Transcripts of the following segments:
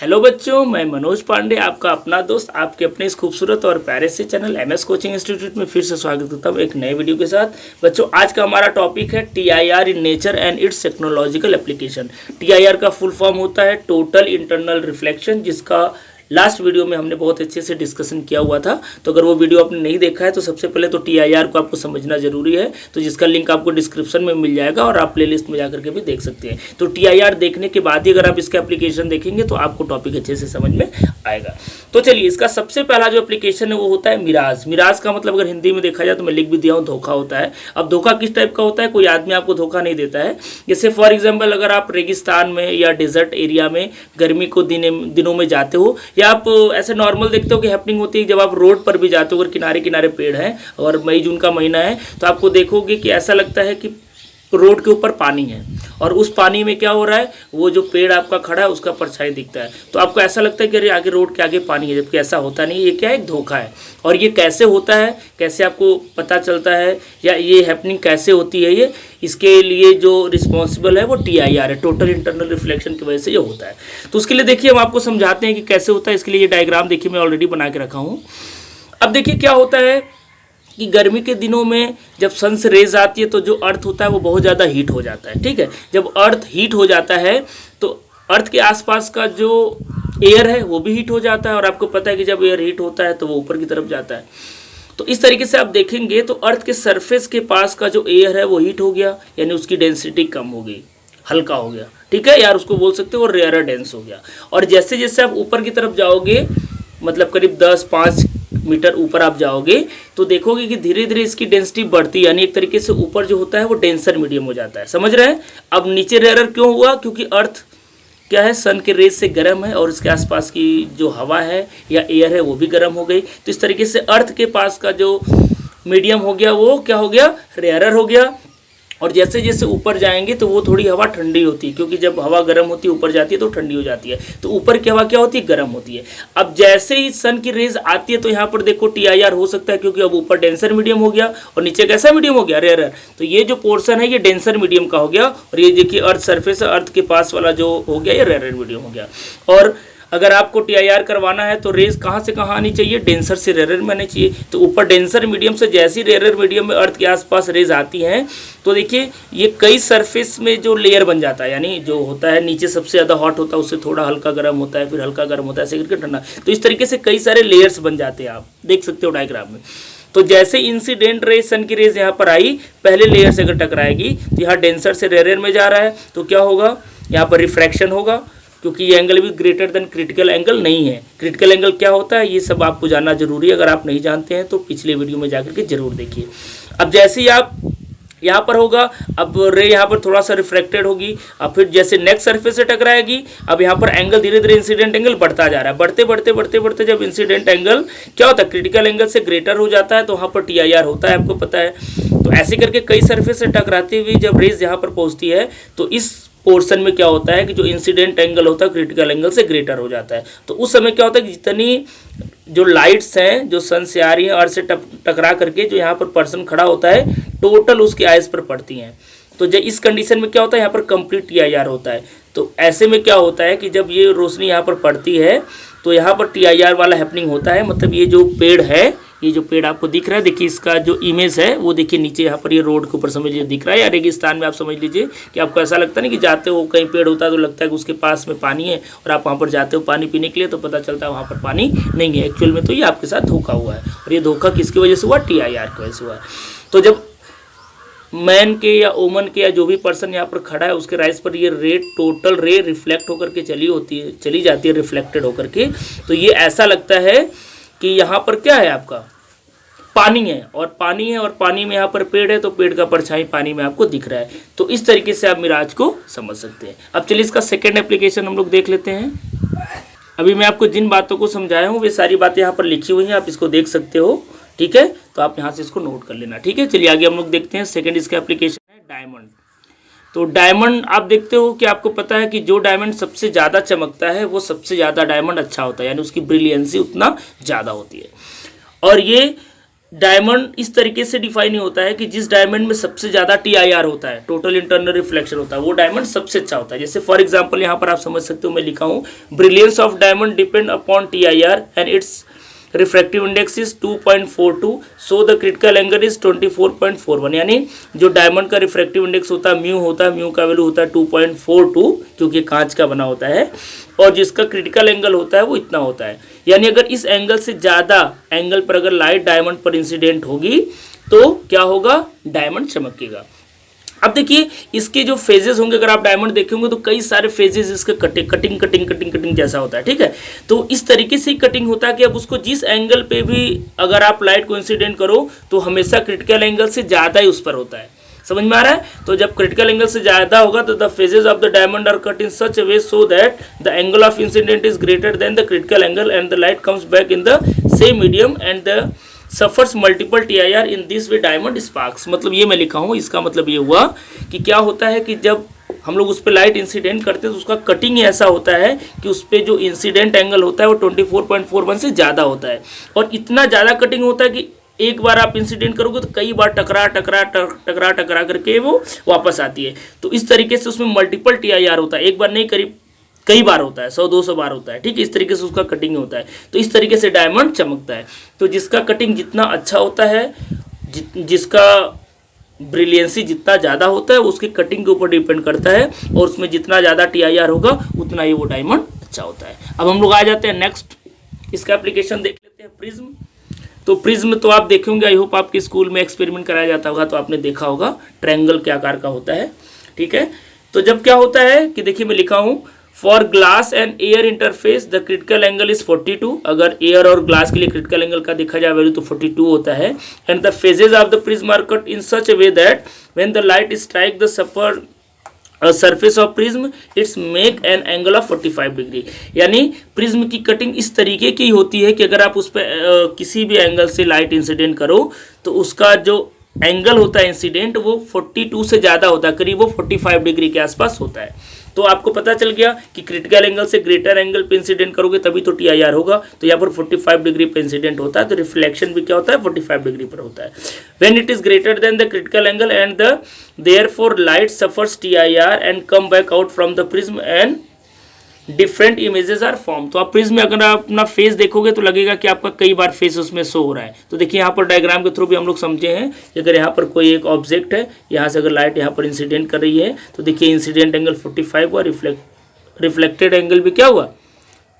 Hello बच्चों, मैं मनोज पांडे, आपका अपना दोस्त, आपके अपने इस खूबसूरत और प्यारे से चैनल एमएस कोचिंग इंस्टीट्यूट में फिर से स्वागत करता हूँ एक नए वीडियो के साथ। बच्चों, आज का हमारा टॉपिक है TIR in nature and it's technological application. TIR का फुल फॉर्म होता है टोटल इंटरनल रिफ्लेक्शन, जिसका लास्ट वीडियो में हमने बहुत अच्छे से डिस्कशन किया हुआ था। तो अगर वो वीडियो आपने नहीं देखा है तो सबसे पहले तो टीआईआर को आपको समझना जरूरी है, तो जिसका लिंक आपको डिस्क्रिप्शन में मिल जाएगा और आप प्लेलिस्ट में जाकर के भी देख सकते हैं। तो टीआईआर देखने के बाद ही अगर आप इसका एप्लीकेशन देखेंगे तो आपको टॉपिक अच्छे से समझ में आएगा। तो चलिए, इसका सबसे पहला जो एप्लीकेशन है वो होता है मिराज। मिराज का मतलब अगर हिंदी में देखा जाए तो मैं लिख भी दिया हूँ, धोखा होता है। अब धोखा किस टाइप का होता है? कोई आदमी आपको धोखा नहीं देता है। जैसे फॉर एग्जाम्पल, अगर आप रेगिस्तान में या डेजर्ट एरिया में गर्मी को दिनों में जाते हो, या आप ऐसे नॉर्मल देखते हो कि हैपनिंग होती है जब आप रोड पर भी जाते हो, अगर किनारे किनारे पेड़ हैं और मई जून का महीना है, तो आपको देखोगे कि ऐसा लगता है कि रोड के ऊपर पानी है और उस पानी में क्या हो रहा है, वो जो पेड़ आपका खड़ा है उसका परछाई दिखता है। तो आपको ऐसा लगता है कि अरे आगे रोड के आगे पानी है, जबकि ऐसा होता नहीं। ये क्या है? एक धोखा है। और ये कैसे होता है, कैसे आपको पता चलता है, या ये हैपनिंग कैसे होती है, ये इसके लिए जो रिस्पॉन्सिबल है वो टीआईआर है, टोटल इंटरनल रिफ्लेक्शन की वजह से ये होता है। तो उसके लिए देखिए, हम आपको समझाते हैं कि कैसे होता है। इसके लिए ये डायग्राम देखिए, मैं ऑलरेडी बना के रखा हूँ। अब देखिए क्या होता है कि गर्मी के दिनों में जब सन से रेज आती है तो जो अर्थ होता है वो बहुत ज़्यादा हीट हो जाता है। ठीक है, जब अर्थ हीट हो जाता है तो अर्थ के आसपास का जो एयर है वो भी हीट हो जाता है, और आपको पता है कि जब एयर हीट होता है तो वो ऊपर की तरफ जाता है। तो इस तरीके से आप देखेंगे तो अर्थ के सरफेस के पास का जो एयर है वो हीट हो गया, यानी उसकी डेंसिटी कम हो गई, हल्का हो गया। ठीक है यार, उसको बोल सकते हो रेयरर डेंस हो गया। और जैसे जैसे आप ऊपर की तरफ जाओगे, मतलब करीब 10-5 मीटर ऊपर आप जाओगे, तो देखोगे कि धीरे धीरे इसकी डेंसिटी बढ़ती है, यानी एक तरीके से ऊपर जो होता है वो डेंसर मीडियम हो जाता है। समझ रहे हैं? अब नीचे रेयरर क्यों हुआ? क्योंकि अर्थ क्या है, सन के रेज से गर्म है और इसके आसपास की जो हवा है या एयर है वो भी गर्म हो गई। तो इस तरीके से अर्थ के पास का जो मीडियम हो गया वो क्या हो गया? रेयरर हो गया। और जैसे जैसे ऊपर जाएंगे तो वो थोड़ी हवा ठंडी होती है, क्योंकि जब हवा गर्म होती है ऊपर जाती है तो ठंडी हो जाती है। तो ऊपर की हवा क्या होती है? गर्म होती है। अब जैसे ही सन की रेज आती है तो यहाँ पर देखो टीआईआर हो सकता है, क्योंकि अब ऊपर डेंसर मीडियम हो गया और नीचे कैसा मीडियम हो गया? रेयरर। तो ये जो पोर्शन है ये डेंसर मीडियम का हो गया, और ये देखिए अर्थ सरफेस, अर्थ के पास वाला जो हो गया ये रेयरर मीडियम हो गया। और अगर आपको टीआईआर करवाना है तो रेज कहाँ से कहाँ आनी चाहिए? डेंसर से रेयरर में आनी चाहिए। तो ऊपर डेंसर मीडियम से जैसी रेयरर मीडियम में अर्थ के आसपास रेज आती हैं, तो देखिए ये कई सरफेस में जो लेयर बन जाता है, यानी जो होता है नीचे सबसे ज़्यादा हॉट होता है, उससे थोड़ा हल्का गर्म होता है, फिर हल्का गर्म होता है, ऐसे करके ठंडा। तो इस तरीके से कई सारे लेयर्स बन जाते हैं, आप देख सकते हो डायग्राम में। तो जैसे इंसिडेंट रेज, सन की रेज यहाँ पर आई, पहले लेयर से अगर टकराएगी तो यहाँ डेंसर से रेयरर में जा रहा है, तो क्या होगा? यहाँ पर रिफ्रैक्शन होगा, क्योंकि ये एंगल भी ग्रेटर देन क्रिटिकल एंगल नहीं है। क्रिटिकल एंगल क्या होता है ये सब आपको जानना जरूरी है। अगर आप नहीं जानते हैं तो पिछले वीडियो में जाकर के जरूर देखिए। अब जैसे ही आप यहाँ पर होगा, अब रे यहाँ पर थोड़ा सा रिफ्रैक्टेड होगी, अब फिर जैसे नेक्स्ट सरफेस से टकराएगी, अब यहाँ पर एंगल धीरे धीरे इंसिडेंट एंगल बढ़ता जा रहा है। बढ़ते बढ़ते बढ़ते बढ़ते जब इंसिडेंट एंगल क्या होता है, क्रिटिकल एंगल से ग्रेटर हो जाता है, तो वहाँ पर टीआईआर होता है, आपको पता है। तो ऐसे करके कई सरफेस से टकराती हुई जब रेज यहाँ पर पहुँचती है तो इस पोर्शन में क्या होता है कि जो इंसिडेंट एंगल होता है क्रिटिकल एंगल से ग्रेटर हो जाता है। तो उस समय क्या होता है कि जितनी जो लाइट्स हैं जो सन से आ रही हैं, अर्थ से टकरा करके जो यहाँ पर पर्सन खड़ा होता है, टोटल उसकी आइज पर पड़ती हैं। तो जब इस कंडीशन में क्या होता है, यहाँ पर कंप्लीट टीआईआर होता है। तो ऐसे में क्या होता है कि जब ये रोशनी यहाँ पर पड़ती है तो यहाँ पर टीआईआर वाला हैपनिंग होता है। मतलब ये जो पेड़ है, ये जो पेड़ आपको दिख रहा है, देखिए इसका जो इमेज है वो देखिए नीचे यहाँ पर ये रोड के ऊपर समझ लीजिए दिख रहा है, या रेगिस्तान में आप समझ लीजिए कि आपको ऐसा लगता है ना कि जाते हो कहीं पेड़ होता है तो लगता है कि उसके पास में पानी है, और आप वहाँ पर जाते हो पानी पीने के लिए तो पता चलता है वहाँ पर पानी नहीं है। एक्चुअल में तो ये आपके साथ धोखा हुआ है, और ये धोखा किसकी वजह से हुआ? टीआईआर की वजह से हुआ है। तो जब मैन के या ओमन के या जो भी पर्सन यहाँ पर खड़ा है उसके राइज पर ये रे, टोटल रे रिफ्लेक्ट होकर के चली जाती है रिफ्लेक्टेड होकर के, तो ये ऐसा लगता है कि यहाँ पर क्या है, आपका पानी है, और पानी में यहाँ पर पेड़ है, तो पेड़ का परछाई पानी में आपको दिख रहा है। तो इस तरीके से आप मिराज को समझ सकते हैं। अब चलिए इसका सेकेंड एप्लीकेशन हम लोग देख लेते हैं। अभी मैं आपको जिन बातों को समझाया हूँ वे सारी बातें यहाँ पर लिखी हुई हैं, आप इसको देख सकते हो। ठीक है, तो आप यहाँ से इसको नोट कर लेना। ठीक है, चलिए आगे हम लोग देखते हैं। सेकेंड इसका एप्लीकेशन है डायमंड। तो डायमंड आप देखते हो कि आपको पता है कि जो डायमंड सबसे ज़्यादा चमकता है वो सबसे ज़्यादा डायमंड अच्छा होता है, यानी उसकी ब्रिलियंसी उतना ज़्यादा होती है। और ये डायमंड इस तरीके से डिफाइन होता है कि जिस डायमंड में सबसे ज़्यादा TIR होता है, टोटल इंटरनल रिफ्लेक्शन होता है, वो डायमंड सबसे अच्छा होता है। जैसे फॉर एग्जांपल यहाँ पर आप समझ सकते हो, मैं लिखा हूँ brilliance of diamond depend upon TIR and it's refractive index is 2.42, so the critical angle is 24.41। यानी जो डायमंड का रिफ्रैक्टिव इंडेक्स होता है म्यू का वैल्यू होता है 2.42, क्योंकि कांच का बना होता है, और जिसका क्रिटिकल एंगल होता है वो इतना होता है। यानी अगर इस एंगल से ज़्यादा एंगल पर अगर लाइट डायमंड पर इंसिडेंट होगी तो क्या होगा, डायमंड चमकेगा। अब देखिए इसके जो फेजेस होंगे, अगर आप डायमंड देखेंगे तो कई सारे फेजेस इसके कटिंग जैसा होता है, ठीक है। तो इस तरीके से ही कटिंग होता है कि अब उसको जिस एंगल पे भी अगर आप लाइट को इंसिडेंट करो तो हमेशा क्रिटिकल एंगल से ज़्यादा ही उस पर होता है। समझ में आ रहा है? तो जब क्रिटिकल एंगल से ज़्यादा होगा तो the phases of the diamond are cut in such a way so that the angle of incident is greater than the critical angle and the light comes back in the same medium and the suffers multiple TIR in this way diamond sparks. मतलब ये मैं लिखा हूँ, इसका मतलब ये हुआ कि क्या होता है कि जब हम लोग उस पर लाइट इंसिडेंट करते हैं तो उसका कटिंग ही ऐसा होता है कि उस पर जो इंसिडेंट एंगल होता है वो 24.41 से ज़्यादा होता है, और इतना ज़्यादा कटिंग होता है कि एक बार आप इंसिडेंट करोगे तो कई बार टकरा करके वो वापस आती है। तो इस तरीके से उसमें मल्टीपल TIR होता है, एक बार नहीं करीब कई बार होता है, 100-200 बार होता है, ठीक है। इस तरीके से उसका कटिंग होता है, तो इस तरीके से डायमंड चमकता है। तो जिसका कटिंग जितना अच्छा होता है, जिसका ब्रिलियंसी जितना ज़्यादा होता है उसकी कटिंग के ऊपर डिपेंड करता है, और उसमें जितना ज़्यादा TIR होगा उतना ही वो डायमंड अच्छा होता है। अब हम लोग आ जाते हैं नेक्स्ट, इसका एप्लीकेशन देख लेते हैं, प्रिज्म। तो प्रिज्म तो आप देखेंगे, आई होप आपके स्कूल में एक्सपेरिमेंट कराया जाता होगा तो आपने देखा होगा ट्रायंगल के आकार का होता है, ठीक है। तो जब क्या होता है कि देखिए मैं लिखा हूँ for glass and air interface the critical angle is 42। अगर एयर और ग्लास के लिए क्रिटिकल एंगल का देखा जाए वैल्यू तो 42 होता है। And the phases of the prism are cut in such a way that when the light strike the super surface of prism its make an angle of 45 degree. यानी प्रिज्म की cutting इस तरीके की होती है कि अगर आप उस पर किसी भी एंगल से लाइट इंसिडेंट करो तो उसका जो एंगल होता है इंसिडेंट वो 42 से ज़्यादा होता है, करीब वो 45 डिग्री के आसपास होता है। तो आपको पता चल गया कि क्रिटिकल एंगल से ग्रेटर एंगल पे इंसिडेंट करोगे तभी तो TIR होगा। तो यहाँ पर 45 डिग्री पे इंसिडेंट होता है, तो रिफ्लेक्शन भी क्या होता है, 45 डिग्री पर होता है। When it is greater than the critical angle and the therefore light suffers TIR and come back out from the prism and different images are form. तो आप प्रिज्म में अगर आप अपना फेस देखोगे तो लगेगा कि आपका कई बार फेस उसमें शो हो रहा है। तो देखिए यहाँ पर डायग्राम के थ्रू भी हम लोग समझे हैं कि अगर यहाँ पर कोई एक ऑब्जेक्ट है, यहाँ से अगर लाइट यहाँ पर इंसिडेंट कर रही है तो देखिए इंसिडेंट एंगल 45 हुआ, रिफ्लेक्टेड एंगल भी क्या हुआ,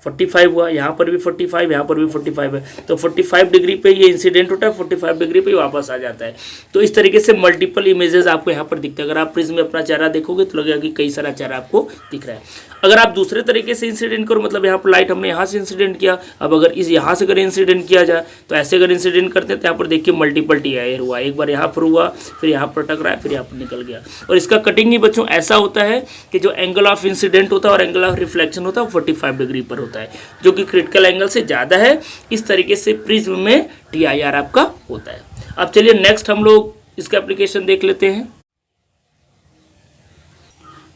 45 हुआ। यहाँ पर भी 45, यहाँ पर भी 45 है, तो 45 डिग्री पे ये इंसिडेंट होता है, 45 डिग्री पे वापस आ जाता है। तो इस तरीके से मल्टीपल इमेजेस आपको यहाँ पर दिखते हैं। अगर आप प्रिज्म में अपना चेहरा देखोगे तो लगेगा कि कई सारा चेहरा आपको दिख रहा है। अगर आप दूसरे तरीके से इंसिडेंट करो, मतलब यहाँ पर लाइट हमने यहाँ से इंसिडेंट किया, अब अगर इस यहाँ से अगर इंसिडेंट किया जाए तो ऐसे अगर इंसिडेंट करते हैं तो यहाँ पर देखिए मल्टीपल TIR हुआ, एक बार यहाँ पर हुआ, फिर यहाँ पर टकराया, फिर यहाँ पर निकल गया। और इसका कटिंग ही बच्चों ऐसा होता है कि जो एंगल ऑफ इंसिडेंट होता है और एंगल ऑफ रिफ्लेक्शन होता है वो 45 डिग्री पर होता है, जो कि क्रिटिकल एंगल से ज़्यादा है। इस तरीके से प्रिज्म में TIR आपका होता है। अब चलिए नेक्स्ट हम लोग इसका एप्लीकेशन देख लेते हैं।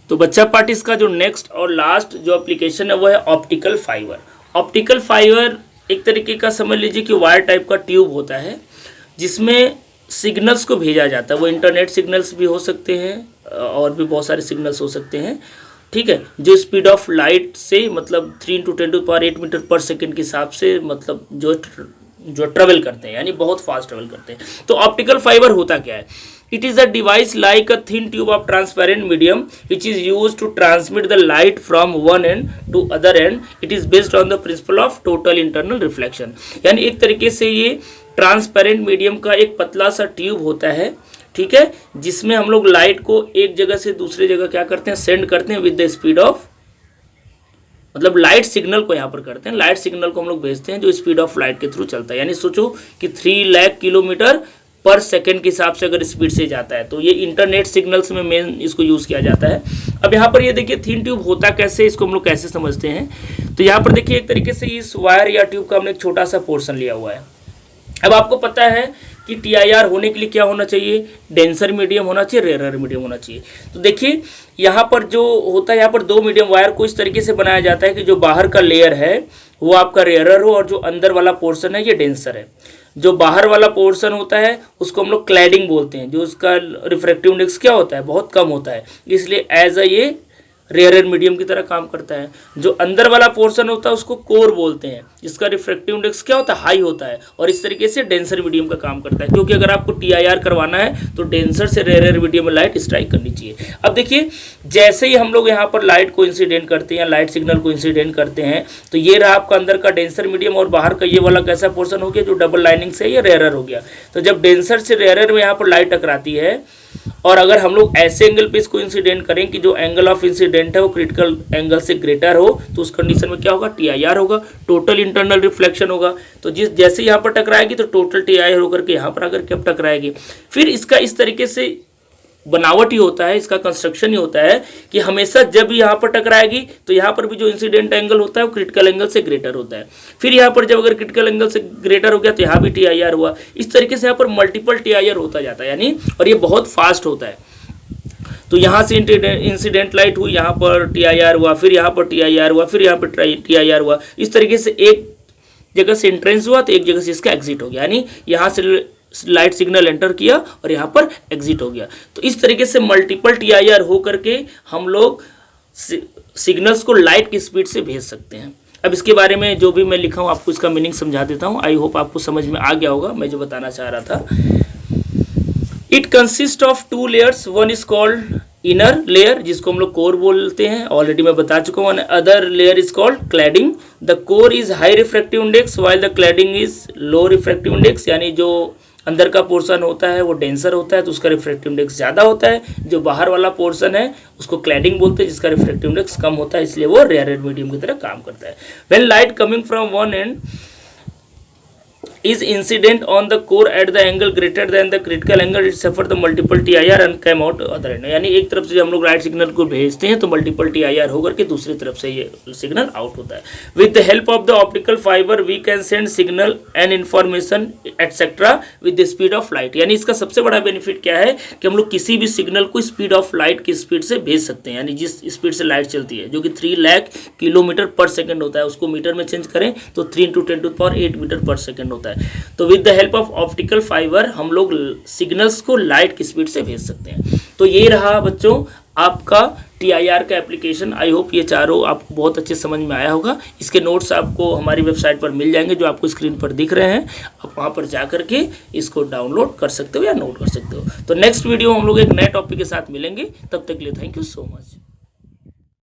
तो बच्चा पार्ट इसका जो नेक्स्ट और लास्ट जो एप्लीकेशन है वो है ऑप्टिकल फाइबर। ऑप्टिकल फाइबर एक तरीके का समझ लीजिए कि वायर टाइप का ट्यूब होता है जिसमें सिग्नल्स को भेजा जाता है। वो इंटरनेट सिग्नल्स भी हो सकते हैं और भी बहुत सारे सिग्नल्स हो सकते हैं, ठीक है, जो स्पीड ऑफ लाइट से मतलब 3 × 10⁸ मीटर पर सेकेंड के हिसाब से मतलब जो ट्रेवल करते हैं, यानी बहुत फास्ट ट्रेवल करते हैं। तो ऑप्टिकल फाइबर होता क्या है? It is a device like a thin tube of transparent medium which is used to transmit the light from one end to other end. It is based on the principle of total internal reflection. यानी एक तरीके से ये transparent medium का एक पतला सा tube होता है, ठीक है, जिसमें हम लोग लाइट को एक जगह से दूसरी जगह क्या करते हैं, सेंड करते हैं विद द स्पीड ऑफ, मतलब लाइट सिग्नल को यहाँ पर करते हैं, लाइट सिग्नल को हम लोग भेजते हैं जो स्पीड ऑफ लाइट के थ्रू चलता है। यानी सोचो कि 3 लाख किलोमीटर पर सेकंड के हिसाब से अगर स्पीड से जाता है, तो ये इंटरनेट सिग्नल्स में मेन इसको यूज़ किया जाता है। अब यहाँ पर ये देखिए थिन ट्यूब होता कैसे, इसको हम लोग कैसे समझते हैं। तो यहाँ पर देखिए एक तरीके से इस वायर या ट्यूब का हमने एक छोटा सा पोर्शन लिया हुआ है। अब आपको पता है कि TIR होने के लिए क्या होना चाहिए, डेंसर मीडियम होना चाहिए, रेयर मीडियम होना चाहिए। तो देखिए यहाँ पर जो होता है, यहाँ पर 2 मीडियम वायर को इस तरीके से बनाया जाता है कि जो बाहर का लेयर है वो आपका रेयर हो और जो अंदर वाला पोर्शन है ये डेंसर है। जो बाहर वाला पोर्शन होता है उसको हम लोग क्लैडिंग बोलते हैं, जो उसका रिफ्रैक्टिव इंडेक्स क्या होता है, बहुत कम होता है, इसलिए एज अ ये रेयर मीडियम की तरह काम करता है। जो अंदर वाला पोर्शन होता है उसको कोर बोलते हैं, जिसका रिफ्रैक्टिव इंडेक्स क्या होता है, हाई होता है, और इस तरीके से डेंसर मीडियम का काम करता है। क्योंकि अगर आपको TIR करवाना है तो डेंसर से रेयर मीडियम में लाइट स्ट्राइक करनी चाहिए। अब देखिए, जैसे ही हम लोग यहाँ पर लाइट को इंसिडेंट करते हैं, लाइट सिग्नल को इंसिडेंट करते हैं, तो ये रहा आपका अंदर का डेंसर मीडियम और बाहर का ये वाला कैसा पोर्शन हो गया, जो डबल लाइनिंग से ये रेयर हो गया। तो जब डेंसर से रेयर में यहाँ पर लाइट टकराती है, और अगर हम लोग ऐसे एंगल पे इसको इंसिडेंट करें कि जो एंगल ऑफ इंसिडेंट है वो क्रिटिकल एंगल से ग्रेटर हो, तो उस कंडीशन में क्या होगा, TIR होगा, टोटल इंटरनल रिफ्लेक्शन होगा। तो जैसे यहाँ पर टकराएगी तो टोटल TIR होकर के यहाँ पर आकर के अब टकराएगी। फिर इसका इस तरीके से बनावट ही होता है, इसका कंस्ट्रक्शन ही होता है कि हमेशा जब यहाँ पर टकराएगी तो यहाँ पर भी जो इंसिडेंट एंगल होता है वो क्रिटिकल एंगल से ग्रेटर होता है। फिर यहाँ पर जब अगर क्रिटिकल एंगल से ग्रेटर हो गया तो यहाँ भी TIR हुआ। इस तरीके से यहाँ पर मल्टीपल TIR होता जाता है यानी, और ये बहुत फास्ट होता है। तो यहाँ से इंसिडेंट लाइट हुई, यहाँ पर TIR हुआ, फिर यहाँ पर TIR हुआ, फिर यहाँ पर TIR हुआ। इस तरीके से एक जगह से एंट्रेंस हुआ तो एक जगह से इसका एग्जिट हो गया, यानी यहाँ से लाइट सिग्नल एंटर किया और यहाँ पर एग्जिट हो गया। तो इस तरीके से मल्टीपल TIR हो करके हम लोग सिग्नल्स को लाइट की स्पीड से भेज सकते हैं। अब इसके बारे में जो भी मैं लिखा हूँ आपको इसका मीनिंग समझा देता हूँ। आई होप आपको समझ में आ गया होगा मैं जो बताना चाह रहा था। It consist of 2 layers, one is called inner layer जिसको हम लोग कोर बोलते हैं, ऑलरेडी मैं बता चुका हूँ। Other layer is called cladding. The core is high refractive index while the cladding is low refractive index, यानी जो अंदर का पोर्शन होता है वो डेंसर होता है तो उसका रिफ्रैक्टिव इंडेक्स ज़्यादा होता है। जो बाहर वाला पोर्शन है उसको क्लैडिंग बोलते हैं, जिसका रिफ्रैक्टिव इंडेक्स कम होता है, इसलिए वो रेयर मीडियम की तरह काम करता है। When light coming from one and is incident on the core at the angle greater than the critical angle, it suffer the multiple TIR and come out other end। यानी एक तरफ से हम लोग लाइट सिग्नल को भेजते हैं तो मल्टीपल TIR होकर के दूसरी तरफ से ये सिग्नल आउट होता है। With the help of the optical fibre we can send signal and information etcetera with the speed of light. यानी इसका सबसे बड़ा बेनिफिट क्या है कि हम लोग किसी भी सिग्नल को स्पीड ऑफ लाइट की स्पीड से भेज सकते हैं। यानी जिस स्पीड से लाइट चलती है जो कि 3 लाख किलोमीटर पर सेकेंड होता है, उसको मीटर में चेंज करें तो 3 × 10⁸ मीटर पर सेकेंड होता है। तो with the help of optical fibre हम लोग सिग्नल्स को लाइट की स्पीड से भेज सकते हैं। तो ये रहा बच्चों आपका TIR का एप्लीकेशन। आई होप ये चारों आपको बहुत अच्छे समझ में आया होगा। इसके नोट्स आपको हमारी वेबसाइट पर मिल जाएंगे जो आपको स्क्रीन पर दिख रहे हैं। आप वहाँ पर जा करके इसको डाउनलोड कर सकते हो या नोट कर सकते हो। तो नेक्स्ट वीडियो हम लोग एक नए टॉपिक के साथ मिलेंगे, तब तक के लिए थैंक यू सो मच।